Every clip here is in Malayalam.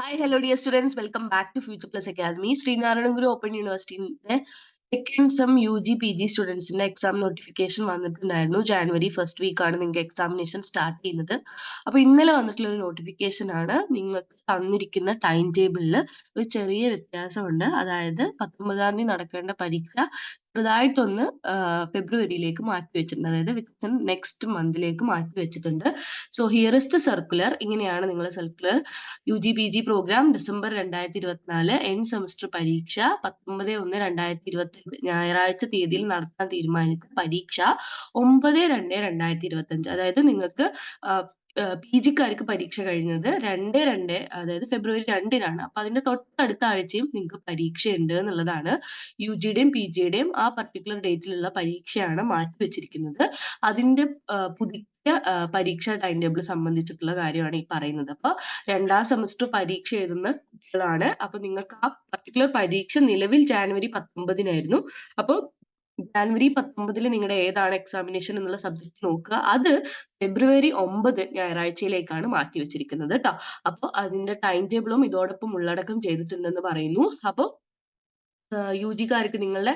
Hi, hello, dear students. Welcome back to Future Plus Academy. Srinaran Guru Open University second sem UG G P ജി സ്റ്റുഡൻസിന്റെ എക്സാം നോട്ടിഫിക്കേഷൻ വന്നിട്ടുണ്ടായിരുന്നു. ജാനുവരി ഫസ്റ്റ് വീക്കാണ് നിങ്ങൾക്ക് എക്സാമിനേഷൻ സ്റ്റാർട്ട് ചെയ്യുന്നത്. അപ്പൊ ഇന്നലെ വന്നിട്ടുള്ള ഒരു നോട്ടിഫിക്കേഷൻ ആണ്. നിങ്ങൾക്ക് തന്നിരിക്കുന്ന ടൈം ടേബിളിൽ ഒരു ചെറിയ വ്യത്യാസമുണ്ട്. അതായത് 19-ാം തീയതി നടക്കേണ്ട പരീക്ഷ ചെറുതായിട്ടൊന്ന് ഫെബ്രുവരിയിലേക്ക് മാറ്റി വെച്ചിട്ടുണ്ട്. അതായത് വിത്തിൻ നെക്സ്റ്റ് മന്തിലേക്ക് മാറ്റി വെച്ചിട്ടുണ്ട്. So here is the circular. ഇങ്ങനെയാണ് നിങ്ങളുടെ circular. U G P G program December 2024 end semester പരീക്ഷ 19/1/2025 ഞായറാഴ്ച തീയതിയിൽ നടത്താൻ തീരുമാനിച്ച പരീക്ഷ 9/2/2025. അതായത് നിങ്ങൾക്ക് പി ജിക്കാർക്ക് പരീക്ഷ കഴിഞ്ഞത് 2/2 അതായത് ഫെബ്രുവരി 2-നാണ്. അപ്പൊ അതിന്റെ തൊട്ടടുത്ത ആഴ്ചയും നിങ്ങൾക്ക് പരീക്ഷയുണ്ട് എന്നുള്ളതാണ്. യു ജിയുടെയും പി ജിയുടെയും ആ പർട്ടിക്കുലർ ഡേറ്റിലുള്ള പരീക്ഷയാണ് മാറ്റിവെച്ചിരിക്കുന്നത്. അതിന്റെ പുതിയ പരീക്ഷാ ടൈം ടേബിൾ സംബന്ധിച്ചിട്ടുള്ള കാര്യമാണ് ഈ പറയുന്നത്. അപ്പൊ 2ാം സെമസ്റ്റർ പരീക്ഷ എഴുതുന്ന കുട്ടികളാണ്. അപ്പൊ നിങ്ങൾക്ക് ആ പർട്ടിക്കുലർ പരീക്ഷ നിലവിൽ ജാനുവരി 19-നായിരുന്നു. അപ്പൊ ജാനുവരി 19 നിങ്ങളുടെ ഏതാണ് എക്സാമിനേഷൻ എന്നുള്ള സബ്ജക്ട് നോക്കുക. അത് ഫെബ്രുവരി 9 ഞായറാഴ്ചയിലേക്കാണ് മാറ്റി വെച്ചിരിക്കുന്നത് കേട്ടോ. അപ്പൊ അതിന്റെ ടൈം ടേബിളും ഇതോടൊപ്പം ഉള്ളടക്കം ചെയ്തിട്ടുണ്ടെന്ന് പറയുന്നു. അപ്പൊ യു ജിക്കാർക്ക് നിങ്ങളുടെ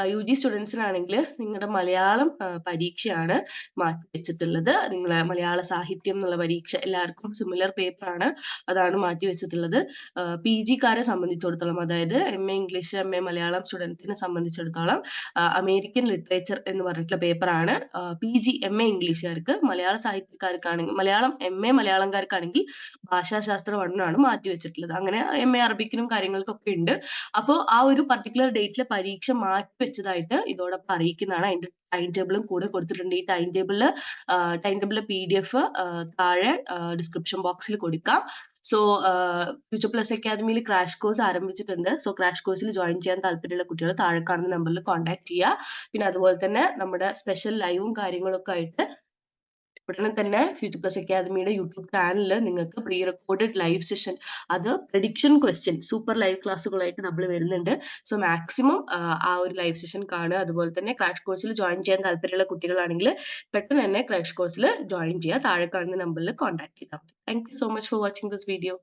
യു ജി സ്റ്റുഡൻസിനാണെങ്കിൽ നിങ്ങളുടെ മലയാളം പരീക്ഷയാണ് മാറ്റി വെച്ചിട്ടുള്ളത്. നിങ്ങളെ മലയാള സാഹിത്യം എന്നുള്ള പരീക്ഷ എല്ലാവർക്കും സിമിലർ പേപ്പറാണ്, അതാണ് മാറ്റി വെച്ചിട്ടുള്ളത്. പി ജിക്കാരെ സംബന്ധിച്ചിടത്തോളം, അതായത് M A English M A Malayalam സ്റ്റുഡൻസിനെ സംബന്ധിച്ചിടത്തോളം അമേരിക്കൻ ലിറ്ററേച്ചർ എന്ന് പറഞ്ഞിട്ടുള്ള പേപ്പറാണ് പി ജി എം എ ഇംഗ്ലീഷുകാർക്ക്. മലയാള സാഹിത്യക്കാർക്കാണെങ്കിൽ മലയാളം എം എ മലയാളംകാർക്കാണെങ്കിൽ ഭാഷാശാസ്ത്ര പഠനമാണ് മാറ്റി വെച്ചിട്ടുള്ളത്. അങ്ങനെ എം എ അറബിക്കിനും കാര്യങ്ങൾക്കൊക്കെ ഉണ്ട്. അപ്പോൾ ആ ഒരു പർട്ടിക്കുലർ ഡേറ്റിലെ പരീക്ഷ മാറ്റി വെച്ചതായിട്ട് ഇതോടൊപ്പം അറിയിക്കുന്നതാണ്. അതിന്റെ ടൈം ടേബിളും കൂടെ കൊടുത്തിട്ടുണ്ട്. ഈ ടൈം ടേബിളിലെ PDF താഴെ ഡിസ്ക്രിപ്ഷൻ ബോക്സിൽ കൊടുക്കാം. സോ ഫ്യൂച്ചർ പ്ലസ് അക്കാദമിയിൽ ക്രാഷ് കോഴ്സ് ആരംഭിച്ചിട്ടുണ്ട്. സോ ക്രാഷ് കോഴ്സിൽ ജോയിൻ ചെയ്യാൻ താല്പര്യമുള്ള കുട്ടികൾ താഴെ കാണുന്ന നമ്പറിൽ കോൺടാക്ട് ചെയ്യുക. പിന്നെ അതുപോലെ തന്നെ നമ്മുടെ സ്പെഷ്യൽ ലൈവും കാര്യങ്ങളൊക്കെ ആയിട്ട് ഉടനെ തന്നെ ഫ്യൂച്ചർ പ്ലസ് അക്കാദമിയുടെ യൂട്യൂബ് ചാനലിൽ നിങ്ങൾക്ക് പ്രീ റെക്കോർഡഡ് ലൈവ് സെഷൻ, അത് പ്രഡിക്ഷൻ ക്വസ്റ്റ്യൻ സൂപ്പർ ലൈവ് ക്ലാസ്സുകളായിട്ട് നമ്മൾ വരുന്നുണ്ട്. സോ മാക്സിമം ആ ഒരു ലൈവ് സെഷൻ കാണുക. അതുപോലെ തന്നെ ക്രാഷ് കോഴ്സിൽ ജോയിൻ ചെയ്യാൻ താല്പര്യമുള്ള കുട്ടികളാണെങ്കിൽ പെട്ടെന്ന് തന്നെ ക്രാഷ് കോഴ്സിൽ ജോയിൻ ചെയ്യുക. താഴെ കാണുന്ന നമ്പറിൽ കോൺടാക്ട് ചെയ്താൽ മതി. Thank you so much for watching this video.